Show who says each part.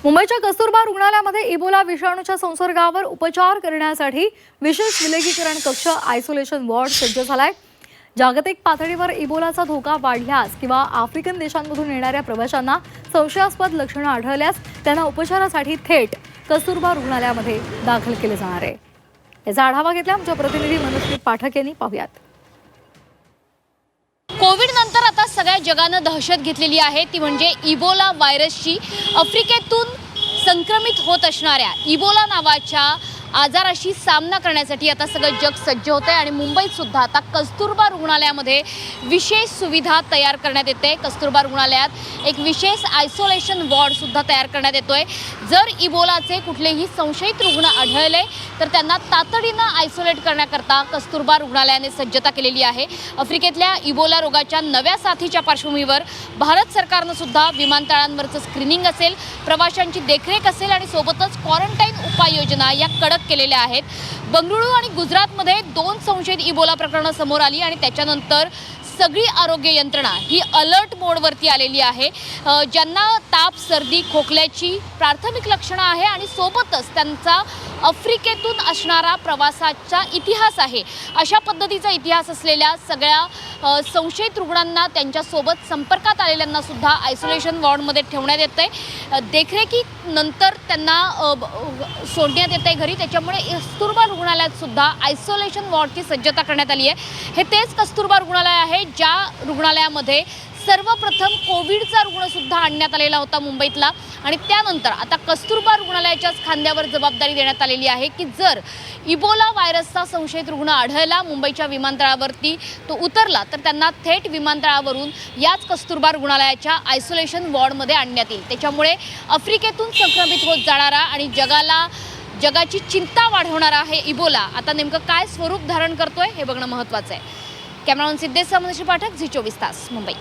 Speaker 1: मुंबईच्या कस्तुरबा रुग्णालयामध्ये इबोला विषाणूच्या संसर्गावर उपचार करण्यासाठी विशेष विलगीकरण कक्ष आयसोलेशन वॉर्ड सज्ज झालाय। जागतिक पातळीवर इबोलाचा धोका वाढल्यास किंवा आफ्रिकन देशांमधून येणाऱ्या प्रवाशांना संशयास्पद लक्षणं आढळल्यास त्यांना उपचारासाठी थेट कस्तुरबा रुग्णालयामध्ये दाखल केले जाणार आहे। याचा आढावा घेतला आमच्या प्रतिनिधी मनोज पाठक यांनी। पाहूयात।
Speaker 2: कोविड नंतर आता सगळ्या जगानं दहशत घेतलेली आहे ती म्हणजे इबोला व्हायरसची। आफ्रिकेतून संक्रमित होत असणाऱ्या इबोला नावाच्या आजाराशी सामना करण्यासाठी आता सगळं जग सज्ज होते आणि मुंबईत सुद्धा आता कस्तुरबा रुग्णालयामध्ये विशेष सुविधा तयार करण्यात येते। कस्तुरबा रुग्णालयात एक विशेष आयसोलेशन वॉर्ड सुद्धा तयार करण्यात येतोय। जर इबोलाचे कुठलेही संशयित रुग्ण आढळले तर त्यांना तातडीनं आयसोलेट करण्याकरता कस्तुरबा रुग्णालयाने सज्जता केलेली आहे। आफ्रिकेतल्या इबोला रोगाच्या नव्या साथीच्या पार्श्वभूमीवर भारत सरकारनं सुद्धा विमानतळांवरचं स्क्रीनिंग असेल, प्रवाशांची देखरेख असेल आणि सोबतच क्वारंटाईन उपाययोजना या कडक केलेल्या आहेत। बंगळुरू आणि गुजरातमध्ये 2 संशयित इबोला प्रकरणं समोर आली आणि त्याच्यानंतर सगळी आरोग्य यंत्रणा ही अलर्ट मोडवरती आलेली आहे। ज्यांना ताप, सर्दी, खोकल्याची प्राथमिक लक्षणं आहे आणि सोबतच त्यांचा आफ्रिकेतून असणारा प्रवासाचा इतिहास आहे, अशा पद्धतीचा इतिहास असलेल्या सगळ्या संशयित रुग्णांना त्यांच्यासोबत संपर्कात आलेल्यांना सुद्धा आयसोलेशन वॉर्डमध्ये ठेवण्यात येते। देखरेखीनंतर त्यांना सोडण्यात येते घरी। त्याच्यामुळे कस्तुरबा रुग्णालयात सुद्धा आयसोलेशन वॉर्डची सज्जता करण्यात आली आहे। हे तेच कस्तुरबा रुग्णालय आहे ज्या रुग्णालयामध्ये सर्वप्रथम कोविडचा रुग्ण सुद्धा आणण्यात आलेला होता मुंबईतला आणि त्यानंतर आता कस्तुरबा रुग्णालयाच्याच खांद्यावर जबाबदारी देण्यात आलेली आहे की जर इबोला व्हायरसचा संशयित रुग्ण आढळला, मुंबईच्या विमानतळावरती तो उतरला तर त्यांना थेट विमानतळावरून याच कस्तुरबा रुग्णालयाच्या आयसोलेशन वॉर्डमध्ये आणण्यात येईल। त्याच्यामुळे आफ्रिकेतून संक्रमित होत जाणारा आणि जगाची चिंता वाढवणारा आहे इबोला आता नेमकं काय स्वरूप धारण करतोय हे बघणं महत्त्वाचं आहे। कॅमेरामन सिद्धेश पाठक, झी 24 तास, मुंबई।